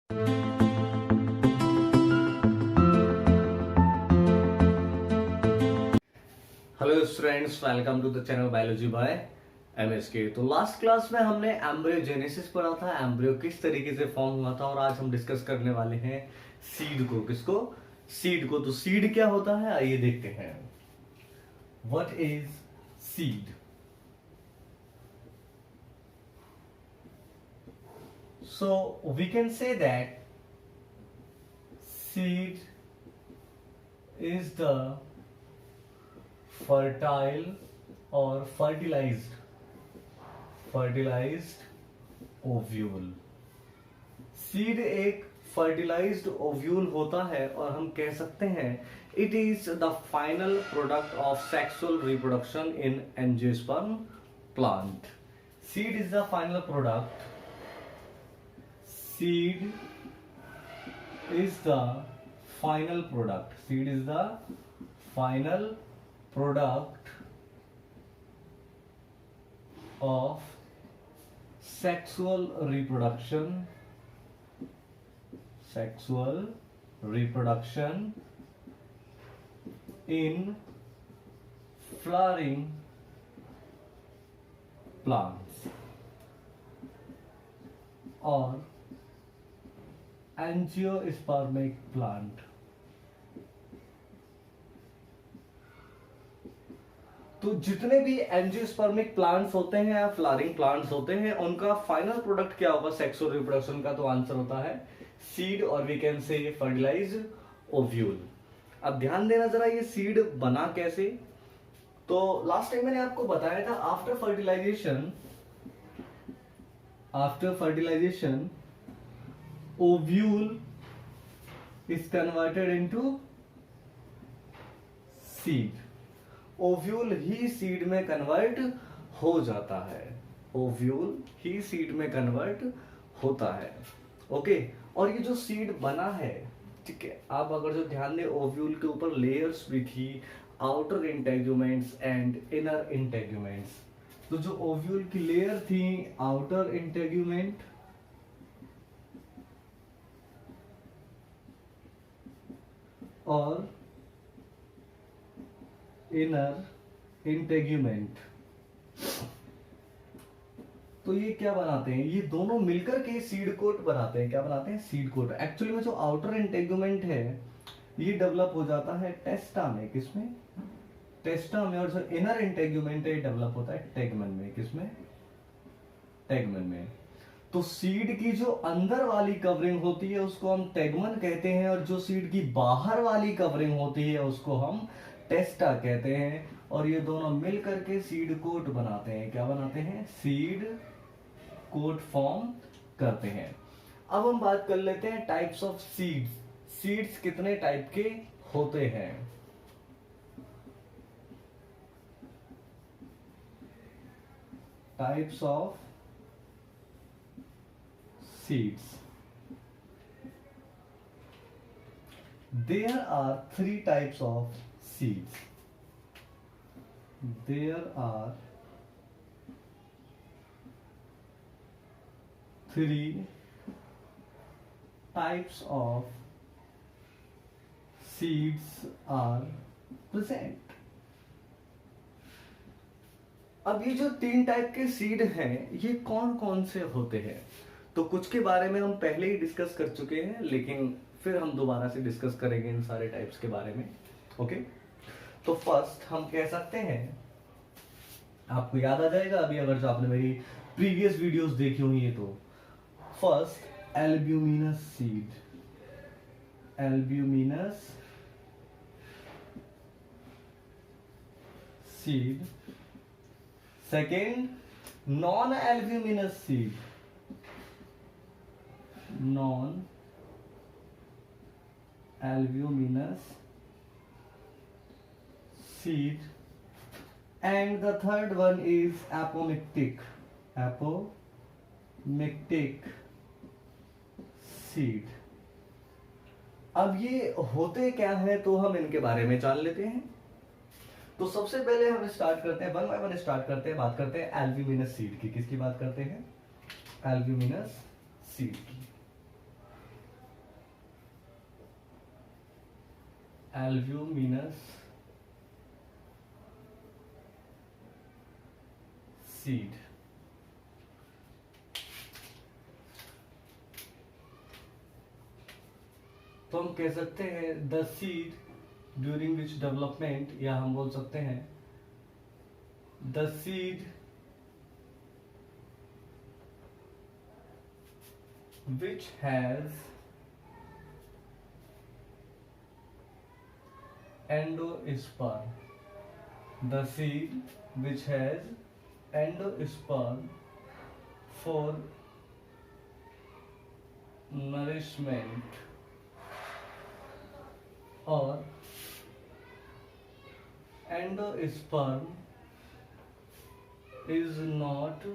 Hello students, welcome to the channel biology by MSK. तो last class में हमने embryogenesis पढ़ा था, एम्ब्रियो किस तरीके से फॉर्म हुआ था, और आज हम डिस्कस करने वाले हैं सीड को। किसको? सीड को। तो सीड क्या होता है, आइए देखते हैं। What is seed? So we can say that seed is the fertile or fertilized ovule। Seed एक फर्टिलाइज्ड ओव्यूल होता है और हम कह सकते हैं it is the final product of sexual reproduction in angiosperm plant. Seed is the final product. Seed is the final product. Seed is the final product of sexual reproduction in flowering plants or angiospermic plant. तो जितने भी angiospermic plants होते हैं या flowering plants होते हैं, उनका final product क्या होगा सेक्सुअल रिप्रोडक्शन का? तो आंसर होता है सीड, और we can say fertilized ovule. अब ध्यान देना जरा, ये सीड बना कैसे। तो लास्ट टाइम मैंने आपको बताया था after fertilization ovule is converted into seed। Ovule ही सीड में कन्वर्ट हो जाता है, ओव्यूल ही सीड में कन्वर्ट होता है। ओके, और ये जो सीड बना है, ठीक है, आप अगर जो ध्यान दें, ओव्यूल के ऊपर लेयर्स भी थी, outer integuments and inner integuments. तो जो ओव्यूल की लेयर थी, आउटर इंटेग्यूमेंट और इनर इंटेग्यूमेंट, तो ये क्या बनाते हैं? ये दोनों मिलकर के सीड कोट बनाते हैं। क्या बनाते हैं? Seed coat. एक्चुअली में जो आउटर इंटेग्यूमेंट है ये डेवलप हो जाता है टेस्टा में। किसमें? टेस्टा में। और जो इनर इंटेग्यूमेंट है ये डेवलप होता है टेगमन में। किसमें? टेगमन में। तो सीड की जो अंदर वाली कवरिंग होती है उसको हम टेगमन कहते हैं, और जो सीड की बाहर वाली कवरिंग होती है उसको हम टेस्टा कहते हैं। और ये दोनों मिलकर के सीड कोट बनाते हैं। क्या बनाते हैं? सीड कोट फॉर्म करते हैं। अब हम बात कर लेते हैं टाइप्स ऑफ सीड्स। सीड्स कितने टाइप के होते हैं? Types of seeds. There are three types of seeds. There are three types of seeds are present. अब ये जो तीन टाइप के सीड हैं, ये कौन कौन से होते हैं? तो कुछ के बारे में हम पहले ही डिस्कस कर चुके हैं, लेकिन फिर हम दोबारा से डिस्कस करेंगे इन सारे टाइप्स के बारे में। ओके, तो फर्स्ट हम कह सकते हैं, आपको याद आ जाएगा अभी अगर जो आपने मेरी प्रीवियस वीडियोस देखी हुई है तो, first albuminous seed. Albuminous seed. Second, non albuminous seed. non albuminous seed, and the third one is apomictic seed। अब ये होते क्या है तो हम इनके बारे में जान लेते हैं। तो सबसे पहले हम स्टार्ट करते हैं, वन बाय वन स्टार्ट करते हैं, बात करते हैं एल्ब्यूमिनस सीड की। किसकी बात करते हैं? एल्ब्यूमिनस सीड की। Albuminous seed. तो हम कह सकते हैं the seed during which development, या हम बोल सकते हैं the seed which has endosperm, the seed which has endosperm for nourishment or endosperm is not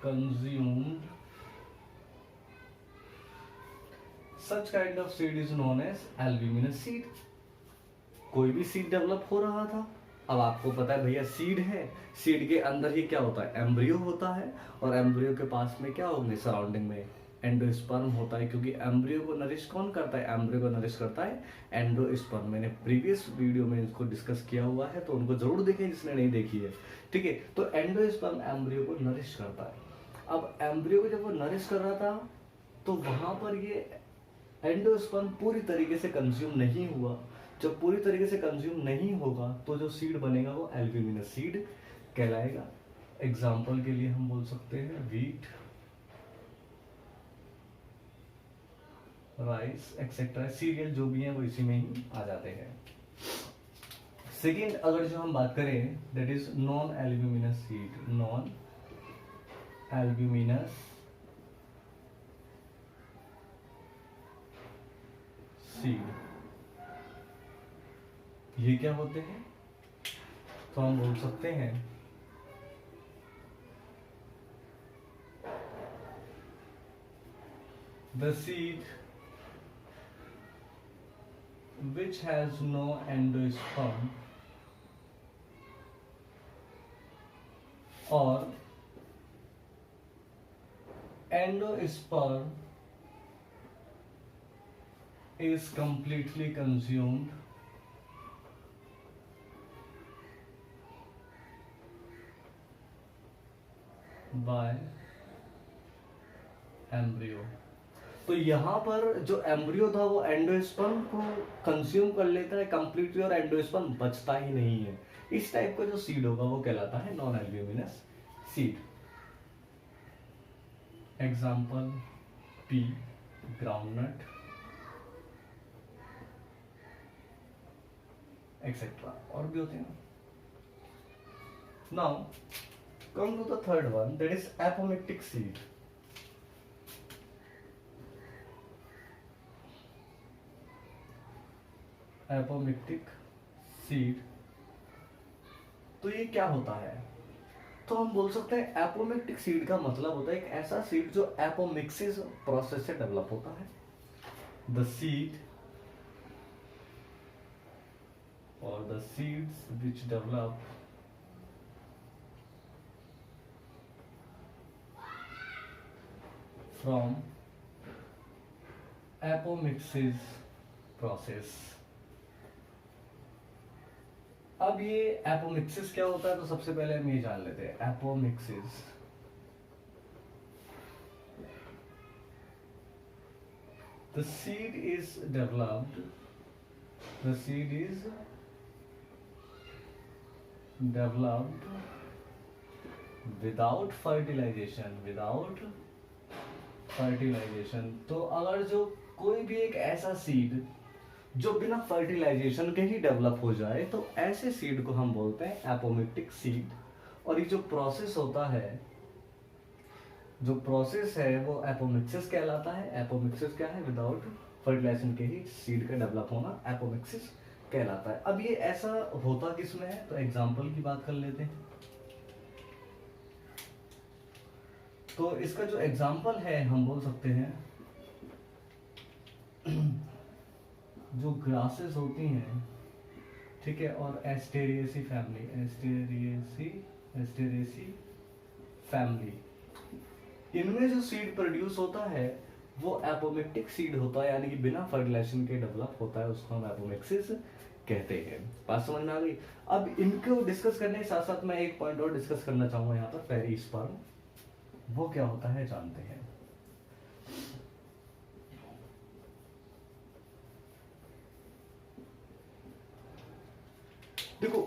consumed, such kind of seed is known as albuminous seed। कोई भी seed develop हो रहा था, अब आपको पता है भैया सीड है, सीड के अंदर ही क्या होता है, एम्ब्रियो होता है, और एम्ब्रियो के पास में क्या होंगे, सराउंडिंग में एंडोस्पर्म होता है, क्योंकि एम्ब्रियो को नरिश कौन करता है, एम्ब्रियो को नरिश करता है एंडोस्पर्म। मैंने प्रीवियस वीडियो में इसको डिस्कस किया हुआ है, तो उनको जरूर देखें जिसने नहीं देखी है, ठीक है। तो एंडोस्पर्म एम्ब्रियो को नरिश करता है। अब एम्ब्रियो को जब वो नरिश कर रहा था, तो वहां पर ये एंडोस्पर्म पूरी तरीके से कंज्यूम नहीं हुआ। जब पूरी तरीके से कंज्यूम नहीं होगा, तो जो सीड बनेगा वो एल्ब्यूमिनस सीड कहलाएगा। एग्जाम्पल के लिए हम बोल सकते हैं वीट, राइस एक्सेट्रा, सीरियल जो भी है वो इसी में ही आ जाते हैं। सेकेंड अगर जो हम बात करें, that is non albuminous seed, non albuminous seed, ये क्या होते हैं, तो हम बोल सकते हैं the seed which has no endosperm or endosperm is completely consumed by embryo। तो यहाँ पर जो एम्ब्रियो था वो एंडोस्पर्म को कंज्यूम कर लेता है कंप्लीटली, और एंडोस्पर्म बचता ही नहीं है। इस टाइप का जो सीड होगा वो कहलाता है non albuminous seed. Example pea, groundnut etcetera, और भी होते हैं। Now come to the third one, that is apomictic seed. Apomictic seed, तो ये क्या होता है, तो हम बोल सकते हैं एपोमिक्टिक सीड का मतलब होता है एक ऐसा सीड जो एपोमिक्सिस प्रोसेस से डेवलप होता है। द सीड और the seeds which develop from apomixis process. अब ये एपोमिक्सिस क्या होता है, तो सबसे पहले हम ये जान लेते हैं। Apomixis the seed is developed, the seed is developed without fertilization, without fertilization। तो अगर जो कोई भी एक ऐसा सीड जो बिना फर्टिलाइजेशन के ही डेवलप हो जाए, तो ऐसे सीड को हम बोलते हैं एपोमिक्टिक सीड। और ये जो प्रोसेस होता है, जो प्रोसेस है वो एपोमिक्सिस कहलाता है। एपोमिक्सिस क्या है, विदाउट फर्टिलाइजेशन के ही सीड का डेवलप होना एपोमिक्सिस कहलाता है। अब ये ऐसा होता किसमें है, तो एग्जांपल की बात कर लेते हैं। तो इसका जो एग्जांपल है हम बोल सकते हैं जो ग्रासेस होती हैं, ठीक है, और एस्टेरियसी फैमिली, एस्टेरेसी फैमिली, इनमें जो सीड प्रोड्यूस होता है वो एपोमिक्टिक सीड होता है, यानी कि बिना फर्टिलाइजेशन के डेवलप होता है, उसको हम एपोमिक्सिस कहते हैं। बात समझ में आ गई। अब इनको डिस्कस करने के साथ साथ मैं एक पॉइंट और डिस्कस करना चाहूंगा यहाँ पर, पेरिस्पर्म वो क्या होता है जानते हैं। देखो,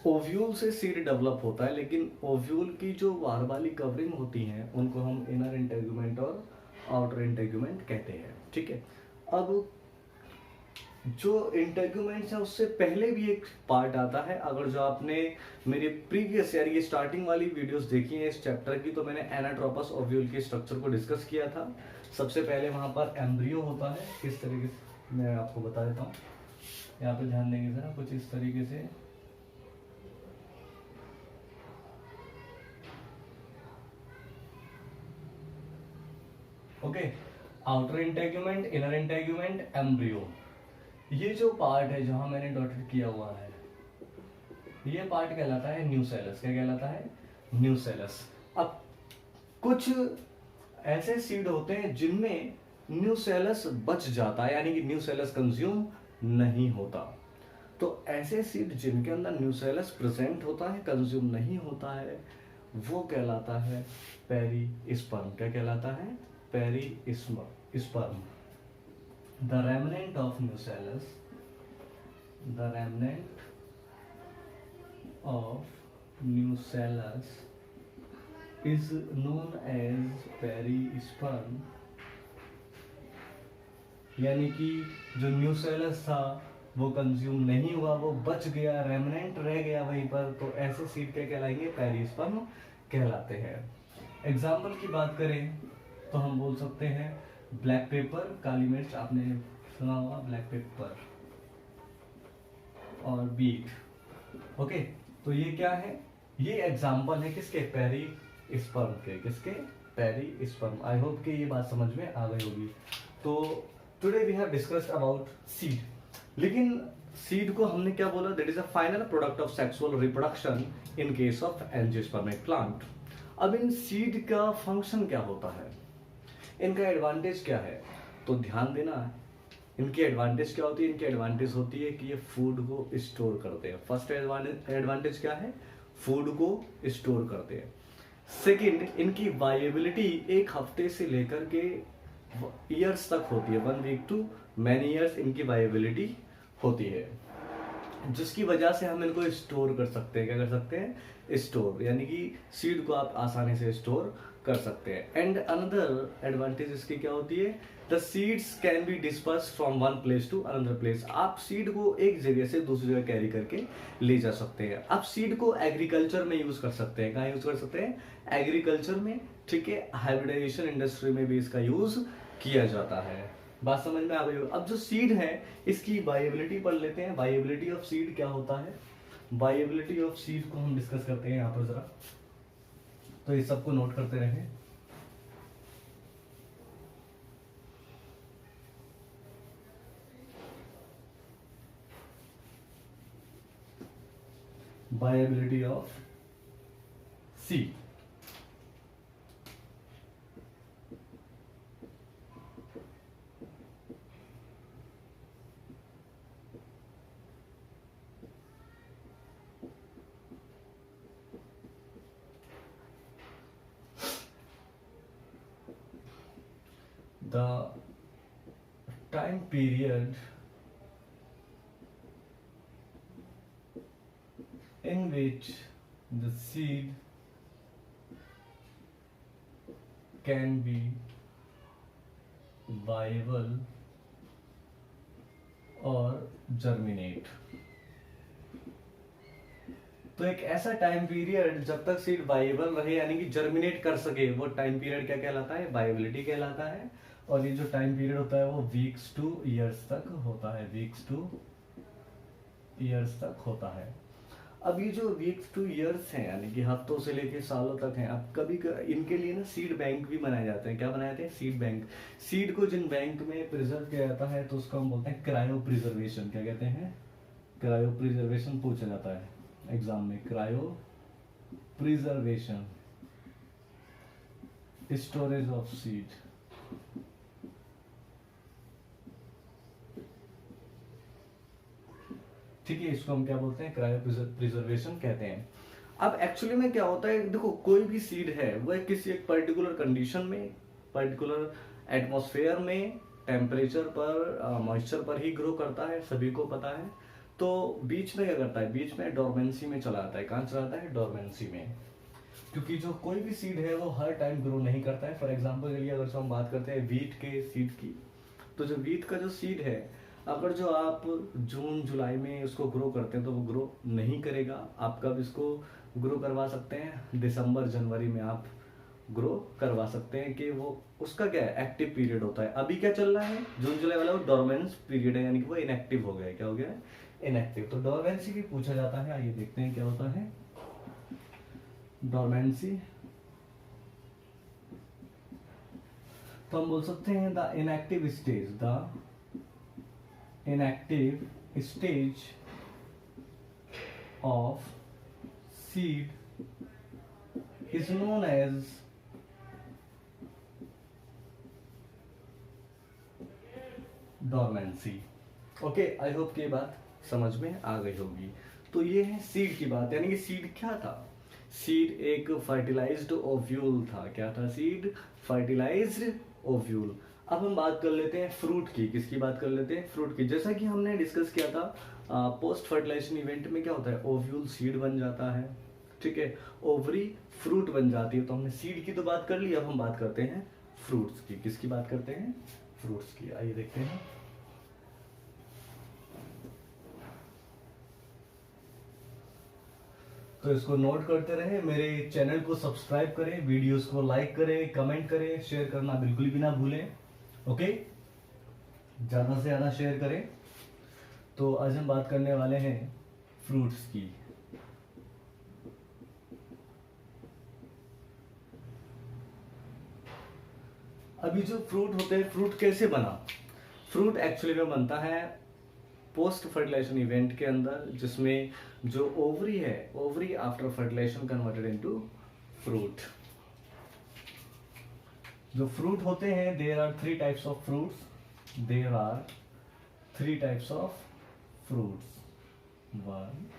ओव्यूल से सीड डेवलप होता है, लेकिन ओव्यूल की जो वार वाली कवरिंग होती है उनको हम इनर इंटेगुमेंट और आउटर इंटेगुमेंट कहते हैं। ठीक है, अब जो इंटेगुमेंट्स है उससे पहले भी एक पार्ट आता है। अगर जो आपने मेरे प्रीवियस यार ये स्टार्टिंग वाली वीडियोस देखी है इस चैप्टर की, तो मैंने एनाट्रोपस ओव्यूल के स्ट्रक्चर को डिस्कस किया था। सबसे पहले वहां पर एम्ब्रियो होता है, किस तरीके से मैं आपको बता देता हूँ। यहाँ पे ध्यान देंगे जरा, कुछ इस तरीके से। Okay, outer integument, inner integument, embryo, ये जो पार्ट है जहां मैंने डॉटेड किया हुआ है, ये पार्ट कहलाता है न्यूसेलस। क्या कहलाता है? न्यूसेलस। अब कुछ ऐसे सीड होते हैं जिनमें न्यूसेलस बच जाता है, यानी कि न्यूसेलस कंज्यूम नहीं होता। तो ऐसे सीड जिनके अंदर न्यूसेलस प्रेजेंट होता है, कंज्यूम नहीं होता है, वो कहलाता है पेरिस्पर्म। क्या कहलाता है? Perisperm. The remnant of nucellus, the remnant of nucellus is known as perisperm, यानी कि जो न्यूसेलस था वो कंज्यूम नहीं हुआ, वो बच गया, रेमनेंट रह गया वहीं पर, तो ऐसे सीड क्या कहलाएंगे? पेरिस्पर्म कहलाते हैं। एग्जाम्पल की बात करें तो हम बोल सकते हैं ब्लैक पेपर, काली मिर्च, आपने सुना होगा ब्लैक पेपर, और बीट। ओके, तो ये क्या है? ये एग्जाम्पल है किसके? पेरिस्पर्म के। किसके? पेरिस्पर्म। आई होप कि ये बात समझ में आ गई होगी। तो today we have discussed about seed, लेकिन सीड को हमने क्या बोला? That is a final product of sexual reproduction in case of angiospermic plant. अब इन सीड का फंक्शन क्या होता है, इनका एडवांटेज क्या है? तो ध्यान देना, इनकी एडवांटेज क्या होती है? इनकी एडवांटेज होती है कि ये फूड को स्टोर करते हैं। फर्स्ट एडवांटेज क्या है? फूड को स्टोर करते हैं। सेकंड, इनकी वायबिलिटी एक हफ्ते से लेकर के ईयर्स तक होती है, 1 वीक टू मैनी ईयर्स इनकी वायबिलिटी होती है, जिसकी वजह से हम इनको स्टोर कर सकते हैं। क्या कर सकते हैं? स्टोर, यानी कि सीड को आप आसानी से स्टोर कर सकते हैं। एंड अनदर एडवांटेज इसकी क्या होती है? The seeds can be disperse from one place to another place. आप सीड को एक जगह से दूसरी जगह कैरी करके ले जा सकते हैं। आप सीड को एग्रीकल्चर में यूज कर सकते हैं। कहाँ यूज कर सकते हैं? एग्रीकल्चर में। ठीक है, हाइब्रिडाइजेशन इंडस्ट्री में भी इसका यूज किया जाता है। बात समझ में आ गई हो? अब जो सीड है इसकी वायबिलिटी पढ़ लेते हैं। वायबिलिटी ऑफ सीड क्या होता है? वायबिलिटी ऑफ सीड को हम डिस्कस करते हैं यहाँ पर जरा, तो ये सबको नोट करते रहें। Viability of seed, the time period in which the seed can be viable और germinate। तो एक ऐसा टाइम पीरियड जब तक सीड वाइबल रहे, यानी कि जर्मिनेट कर सके, वो टाइम पीरियड क्या कहलाता है? वाइबिलिटी कहलाता है। और ये जो टाइम पीरियड होता है वो वीक्स टू ईयर्स तक होता है। वीक्स टू ईयर्स तक होता है। अब ये जो वीक्स टू ईयर्स हैं, यानी कि हफ्तों से लेके सालों तक हैं, अब कभी इनके लिए ना सीड बैंक भी बनाए जाते हैं। क्या बनाए जाते हैं? Seed bank. सीड को जिन बैंक में प्रिजर्व किया जाता है तो उसको हम बोलते हैं क्रायो प्रिजर्वेशन। क्या कहते हैं? क्रायो प्रिजर्वेशन पूछा जाता है एग्जाम में। Cryo preservation, storage of seed. ठीक है, इसको हम क्या बोलते हैं, क्रायो प्रिजर्वेशन कहते हैं। अब एक्चुअली में क्या होता है, देखो कोई भी सीड है वह किसी एक पर्टिकुलर कंडीशन में, पर्टिकुलर एटमॉस्फेयर में, टेम्परेचर पर, मॉइस्चर पर ही ग्रो करता है, सभी को पता है। तो बीच में क्या करता है, बीच में डोरमेंसी में चला जाता है। कहाँ चला जाता है, डोरमेंसी में। क्योंकि जो कोई भी सीड है वो हर टाइम ग्रो नहीं करता है। फॉर एग्जाम्पल के लिए अगर हम बात करते हैं वीट के सीड की, तो जो वीट का जो सीड है, अगर जो आप जून जुलाई में उसको ग्रो करते हैं तो वो ग्रो नहीं करेगा। आप कब इसको ग्रो करवा सकते हैं, दिसंबर जनवरी में आप ग्रो करवा सकते हैं, कि वो उसका क्या है, एक्टिव पीरियड होता है। अभी क्या चल रहा है, जून जुलाई वाला वो डोरमेंस पीरियड है, यानी कि वो इनएक्टिव हो गया है। क्या हो गया है, इनएक्टिव। तो डोरमेंसी भी पूछा जाता है, आइए देखते हैं क्या होता है डोरमेंसी। तो हम बोल सकते हैं the inactive stage, the inactive stage of seed is known as dormancy. Okay, I hope कि ये बात समझ में आ गई होगी। तो ये है सीड की बात, यानी कि सीड क्या था, सीड एक फर्टिलाइज्ड ओव्यूल था। क्या था, सीड फर्टिलाइज्ड ओव्यूल। अब हम बात कर लेते हैं फ्रूट की। किसकी बात कर लेते हैं, फ्रूट की। जैसा कि हमने डिस्कस किया था, पोस्ट फर्टिलाइजेशन इवेंट में क्या होता है, ओव्यूल सीड बन जाता है, ठीक है, ओवरी फ्रूट बन जाती है। तो हमने सीड की तो बात कर ली, अब हम बात करते हैं फ्रूट्स की। किसकी बात करते हैं, फ्रूट्स की। आइए देखते हैं। तो इसको नोट करते रहे, मेरे चैनल को सब्सक्राइब करें, वीडियोस को लाइक करें, कमेंट करें, शेयर करना बिल्कुल भी ना भूलें। ओके, ज्यादा से ज्यादा शेयर करें। तो आज हम बात करने वाले हैं फ्रूट्स की। अभी जो फ्रूट होते हैं, फ्रूट कैसे बना, फ्रूट एक्चुअली में बनता है पोस्ट फर्टिलाइजेशन इवेंट के अंदर, जिसमें जो ओवरी है, ovary after fertilisation converted into fruit. जो फ्रूट होते हैं, there are three types of fruits, there are three types of fruits, 1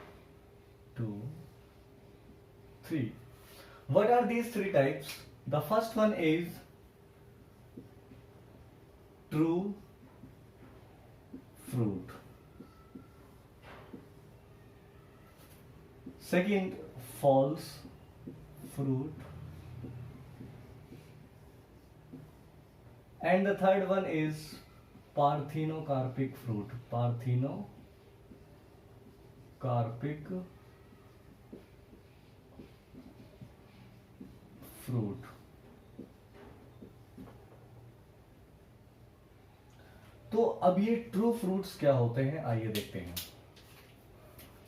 2 3। What are these three types? The first one is true fruit. Second, false fruit. And the third one is parthenocarpic fruit. Parthenocarpic fruit. तो अब ये true fruits क्या होते हैं, आइए देखते हैं।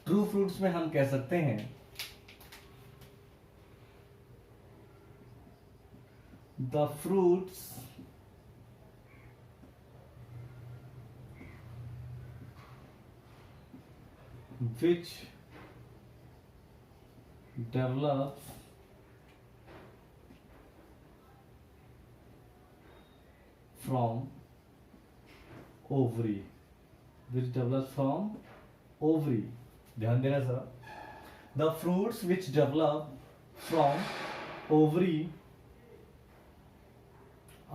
True fruits में हम कह सकते हैं the fruits which develop from ovary, which develops from ovary। ध्यान देना sir, the fruits which develop from ovary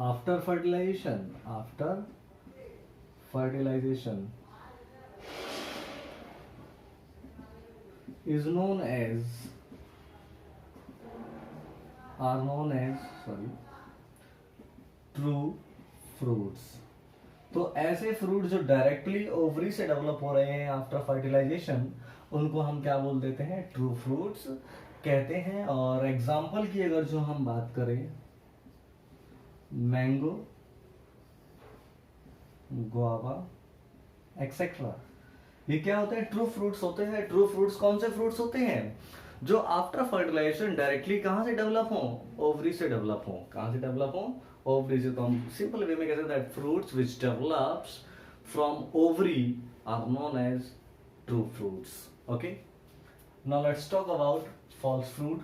after fertilization is known as true fruits. तो ऐसे फ्रूट जो डायरेक्टली ओवरी से डेवलप हो रहे हैं आफ्टर फर्टिलाइजेशन, उनको हम क्या बोल देते हैं, ट्रू फ्रूट्स कहते हैं। और एग्जाम्पल की अगर जो हम बात करें, मैंगो, गुआवा एक्सेट्रा, ये क्या होते हैं, ट्रू फ्रूट्स होते हैं। ट्रू फ्रूट्स कौन से फ्रूट्स होते हैं, जो आफ्टर फर्टिलाइजेशन डायरेक्टली कहां से डेवलप हो, ओवरी से डेवलप हो। कहां से डेवलप हो, ओवरी से। तो हम सिंपल वे में कहते हैं that fruits which develops from ovary are known as true fruits. Okay, now let's talk about false fruit.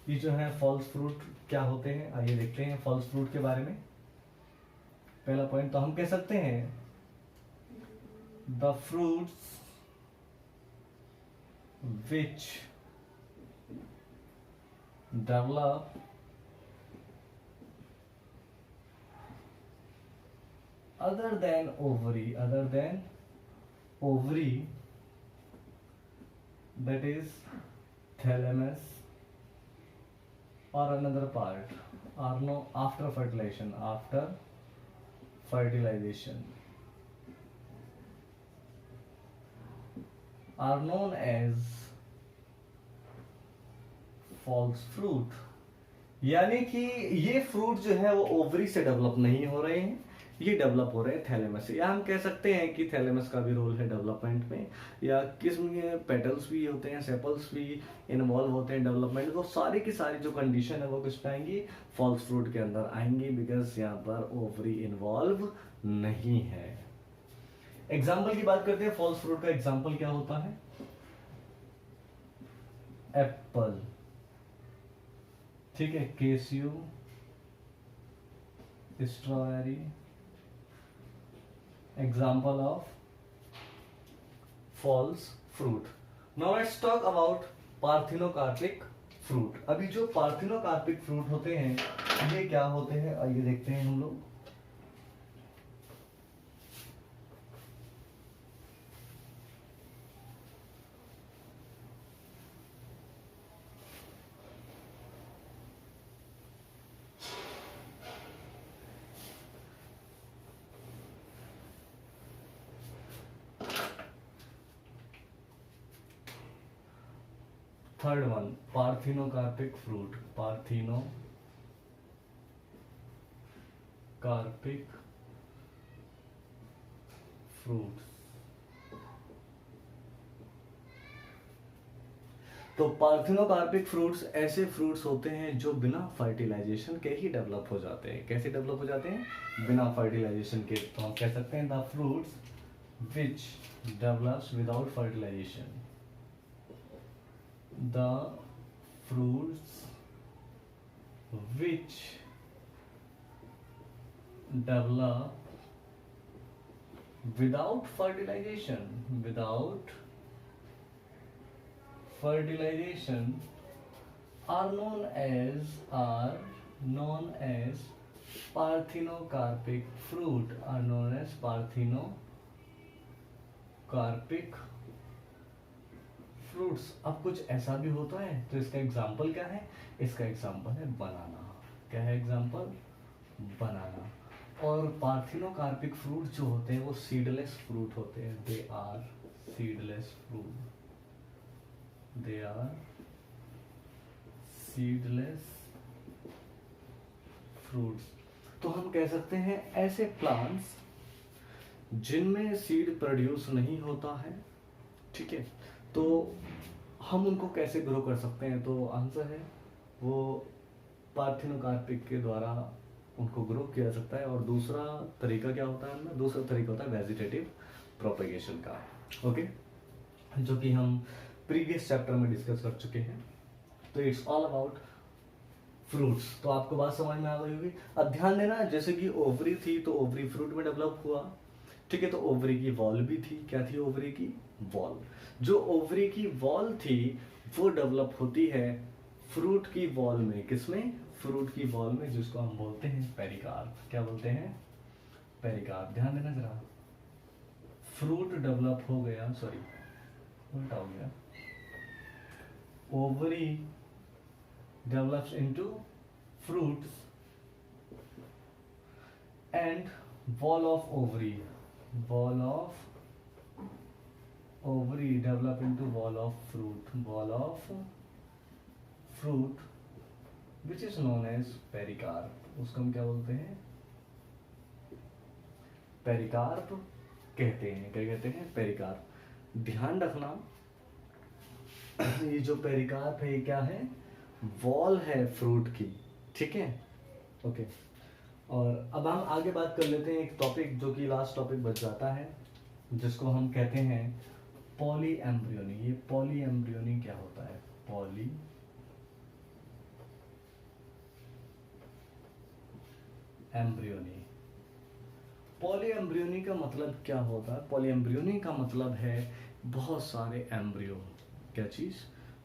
ये जो है फॉल्स फ्रूट क्या होते हैं, आइए देखते हैं फॉल्स फ्रूट के बारे में। पहला पॉइंट तो हम कह सकते हैं the fruits which develop other than ovary, that is thalamus or another part, or no, after fertilization are known as false fruit। यानी कि ये फ्रूट जो है वो ओवरी से डेवलप नहीं हो रहे हैं, ये डेवलप हो रहे हैं थैलेमस से। या हम कह सकते हैं कि थैलेमस का भी रोल है डेवलपमेंट में, या किस्म के पेटल्स भी होते हैं, सेपल्स भी इन्वॉल्व होते हैं डेवलपमेंट। तो सारी की सारी जो कंडीशन है वो किस पे आएंगी, फॉल्स फ्रूट के अंदर आएंगी, बिकॉज यहाँ पर ओवरी इन्वॉल्व नहीं है। एग्जाम्पल की बात करते हैं, फॉल्स फ्रूट का एग्जाम्पल क्या होता है, एप्पल, ठीक है, cashew, strawberry, example of false fruit. Now let's talk about parthenocarpic fruit. अभी जो पार्थिनोकार्पिक फ्रूट होते हैं ये क्या होते हैं, आइए देखते हैं हम लोग। Third one, parthenocarpic fruit, parthenocarpic fruit. तो पार्थिनोकार्पिक फ्रूट्स ऐसे फ्रूट्स होते हैं जो बिना फर्टिलाइजेशन के ही डेवलप हो जाते हैं। कैसे डेवलप हो जाते हैं, बिना फर्टिलाइजेशन के। तो हम कह सकते हैं the fruits which develops without fertilisation, the fruits which develop without fertilization are known as parthenocarpic fruit, fruits. अब कुछ ऐसा भी होता है, तो इसका एग्जाम्पल क्या है, इसका एग्जाम्पल है बनाना। क्या है एग्जाम्पल, बनाना। और पार्थिनोकार्पिक फ्रूट जो होते हैं वो सीडलेस फ्रूट होते हैं, दे आर सीडलेस फ्रूट्स। तो हम कह सकते हैं ऐसे प्लांट्स जिनमें सीड प्रोड्यूस नहीं होता है, ठीक है, तो हम उनको कैसे ग्रो कर सकते हैं। तो आंसर है वो पार्थिनोकार्पिक के द्वारा उनको ग्रो किया जा सकता है। और दूसरा तरीका क्या होता है उनमें, दूसरा तरीका होता है वेजिटेटिव प्रोपेगेशन का, ओके, जो कि हम प्रीवियस चैप्टर में डिस्कस कर चुके हैं। तो इट्स ऑल अबाउट फ्रूट्स। तो आपको बात समझ में आ गई होगी। अब ध्यान देना, जैसे कि ओवरी थी तो ओवरी फ्रूट में डेवलप हुआ, ठीक है, तो ओवरी की वॉल भी थी। क्या थी ओवरी की वॉल, जो ओवरी की वॉल थी वो डेवलप होती है फ्रूट की वॉल में। किसमें, फ्रूट की वॉल में, जिसको हम बोलते हैं पेरिकार्प। क्या बोलते हैं, पेरिकार्प। ध्यान देना जरा, फ्रूट डेवलप हो गया, सॉरी उल्टा हो गया, ovary develops into fruits and wall of ovary develop into wall of fruit which is known as pericarp। उसको हम क्या बोलते हैं, पेरिकार्प कहते हैं। क्या कहते हैं, पेरिकार्प। ध्यान रखना ये जो पेरिकार्प है ये क्या है, वॉल है फ्रूट की, ठीक है, ओके। और अब हम आगे बात कर लेते हैं एक टॉपिक जो कि लास्ट टॉपिक बच जाता है, जिसको हम कहते हैं पॉली एम्ब्रियोनी। ये पॉली एम्ब्रियोनी क्या होता है, पॉली एम्ब्रियोनी। पॉली एम्ब्रियोनी का मतलब क्या होता है, पॉली एम्ब्रियोनी का मतलब है बहुत सारे एम्ब्रियो क्या चीज,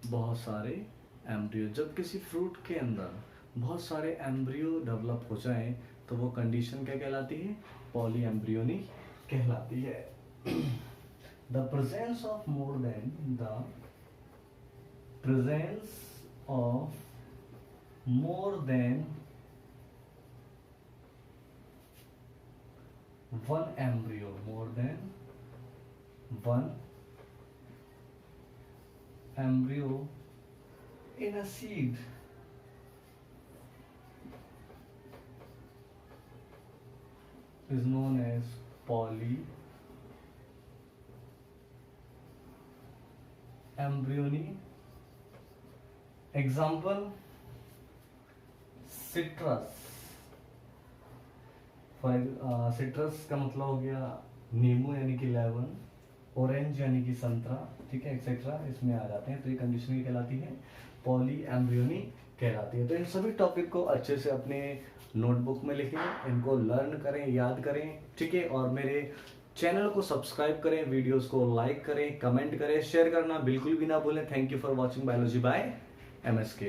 बहुत सारे एम्ब्रियो। जब किसी फ्रूट के अंदर बहुत सारे एम्ब्रियो डेवलप हो जाएं तो वो कंडीशन क्या कहलाती है, पॉली एम्ब्रियोनी कहलाती है। The presence of more than one embryo, more than one embryo in a seed is known as polyembryony. Example, citrus। Citrus का मतलब हो गया नींबू यानी कि लेमन, ऑरेंज यानी कि संतरा, ठीक है, एक्सेट्रा इसमें आ जाते हैं। तो ये कंडीशन कहलाती है पॉली एम्ब्रियोनी कहलाती है। तो इन सभी टॉपिक को अच्छे से अपने नोटबुक में लिखें, इनको लर्न करें, याद करें, ठीक है। और मेरे चैनल को सब्सक्राइब करें, वीडियोस को लाइक करें, कमेंट करें, शेयर करना बिल्कुल भी ना भूलें। Thank you for watching biology by MSK।